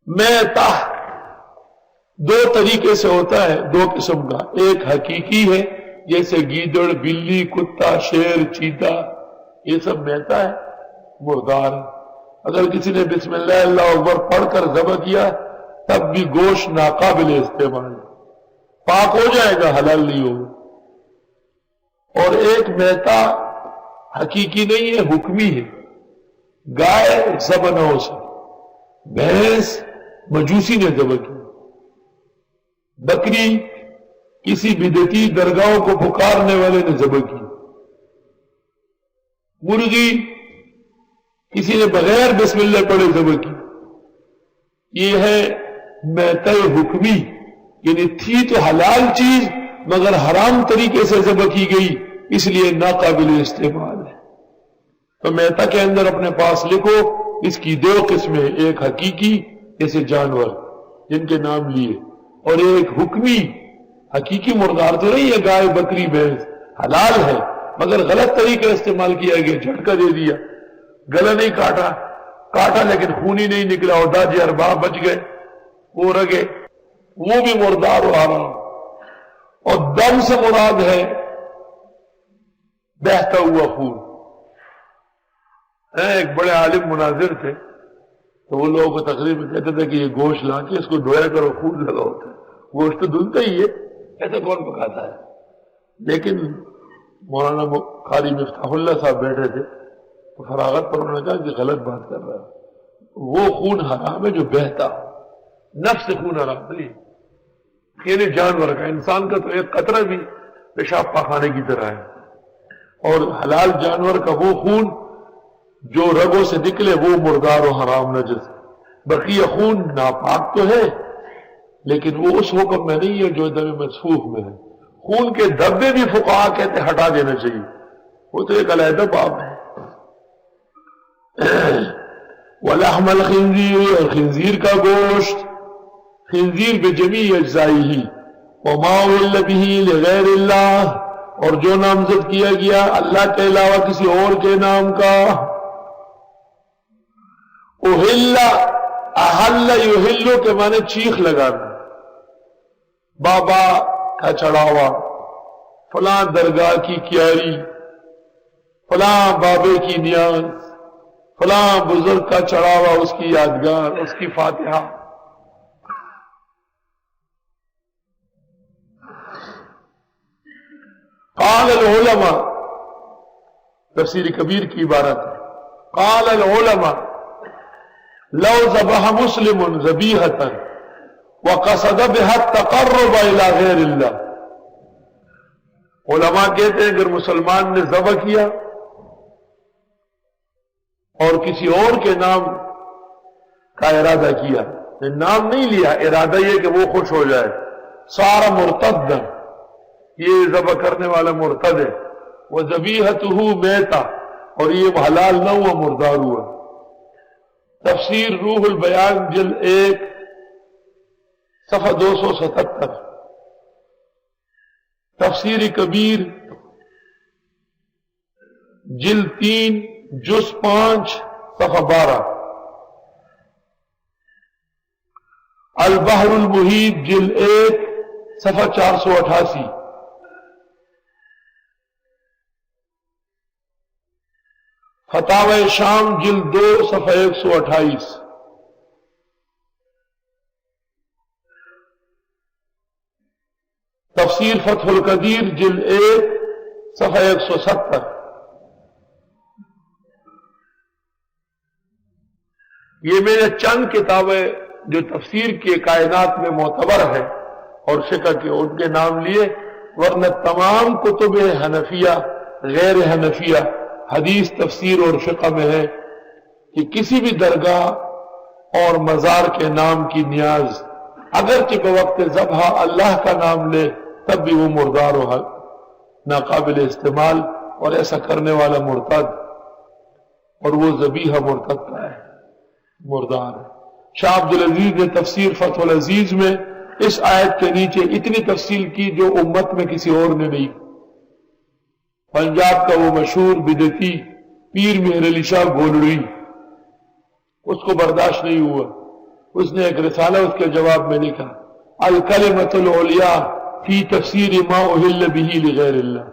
میتہ دو طریقے سے ہوتا ہے، دو قسم کا، ایک حقیقی ہے جیسے گیدڑ، بلی، کتا، شیر، چیتا، یہ سب میتہ ہے، مردار ہے۔ اگر کسی نے بسم اللہ اللہ اکبر پڑھ کر ذبح کیا تب بھی گوشت ناقابل استعمال، پاک ہو جائے گا، حلال نہیں ہوگا۔ اور ایک میتہ حقیقی نہیں ہے، حکمی ہے، گائے ذبح نہ ہو سکے، بھینس مجوسی نے ذبح کی، بکری کسی بدعتی درگاہوں کو پکارنے والے نے ذبح کی، مرغی کسی نے بغیر بسم اللہ پڑھے ذبح کی۔ یہ ہے میتہ حکمی، یعنی تھی تو حلال چیز مگر حرام طریقے سے ذبح کی گئی، اس لیے ناقابل استعمال ہے۔ تو میتہ کے اندر اپنے پاس لکھو، اس کی دو قسمیں، ایک حقیقی جیسے جانور جن کے نام لیے، اور ایک حکمی، حقیقی مردار تو نہیں ہے، گائے، بکری، بھینس حلال ہے مگر غلط طریقہ استعمال کیا گیا، جھٹکا دے دیا، گلا نہیں کاٹا لیکن خون ہی نہیں نکلا، اور داجی ارباب بچ گئے، وہ رگے، وہ بھی مردار و حرام۔ اور دم سے مراد ہے بہتا ہوا خون۔ ایک بڑے عالم مناظر تھے تو وہ لوگوں کو تقریر میں کہتے تھے کہ یہ گوشت لا کے اس کو دھویا کرو، خون لگا ہوتا ہے، گوشت تو دھلتا ہی ہے، ایسا کون پکاتا ہے؟ لیکن مولانا قاری مفتاح اللہ صاحب بیٹھے تھے تو فراغت پر انہوں نے کہا کہ غلط بات کر رہا ہے، وہ خون حرام ہے جو بہتا، نفس خون حرام نہیں، یعنی جانور کا، انسان کا تو ایک قطرہ بھی پیشاب پاخانے کی طرح ہے، اور حلال جانور کا وہ خون جو رگوں سے نکلے وہ مردار و حرام نجس۔ بقیہ خون ناپاک تو ہے لیکن وہ اس حکم میں نہیں ہے جو دم مسفوح میں ہے۔ خون کے دھبے بھی فقہا کہتے ہٹا دینا چاہیے، وہ تو ایک علیحدہ باب ہے۔ وَلَحْمَ الْخِنْزِيرِ، اور خنزیر کا گوشت، خنزیر بجمیع اجزائہ، وَمَا أُهِلَّ بِهِ لِغَيْرِ اللَّهِ، اور جو نامزد کیا گیا اللہ کے علاوہ کسی اور کے نام کا۔ اہل، احل یحل کے معنی چیخ لگانا، بابا کا چڑھاوا، فلاں درگاہ کی کیاری، فلاں بابے کی نیاز، فلاں بزرگ کا چڑھاوا، اس کی یادگار، اس کی فاتحہ۔ قال العلماء، تفسیر کبیر کی عبارت ہے، قال العلماء لو ذبح مسلم ذبیحۃ وقصد بها التقرب الى غیر اللہ، علماء کہتے ہیں اگر مسلمان نے ذبح کیا اور کسی اور کے نام کا ارادہ کیا، نام نہیں لیا، ارادہ یہ کہ وہ خوش ہو جائے، صار مرتدا، یہ ذبح کرنے والا مرتد ہے، وذبیحتہ میتہ، اور یہ حلال نہ ہوا، مردار ہوا۔ تفسیر روح البیان جلد 1 صفحہ 277، تفسیر کبیر جلد 3 جز 5 صفحہ 12، البحر المحیط جلد 1 صفحہ 488، فتاوی شام جلد 2 صفحہ 128، تفسیر فتح القدیر جلد 1 صفحہ 170۔ یہ میرے چند کتابیں جو تفسیر کے کائنات میں معتبر ہے اور فقہ کے، ان کے نام لیے، ورنہ تمام کتب حنفیہ، غیر حنفیہ، حدیث، تفسیر اور فقہ میں ہے کہ کسی بھی درگاہ اور مزار کے نام کی نیاز اگرچہ بوقت ذبح اللہ کا نام لے تب بھی وہ مردار و ناقابل استعمال، اور ایسا کرنے والا مرتد، اور وہ ذبیحہ مرتد کا ہے، مردار ہے۔ شاہ عبدالعزیز نے تفسیر فتح العزیز میں اس آیت کے نیچے اتنی تفصیل کی جو امت میں کسی اور نے نہیں۔ پنجاب کا وہ مشہور بدعتی پیر مہر علی شاہ گولڑی، اس کو برداشت نہیں ہوا، اس نے ایک رسالہ اس کے جواب میں لکھا، الکلمۃ العلیاء فی تفسیر ما اہل بہ لغیر اللہ،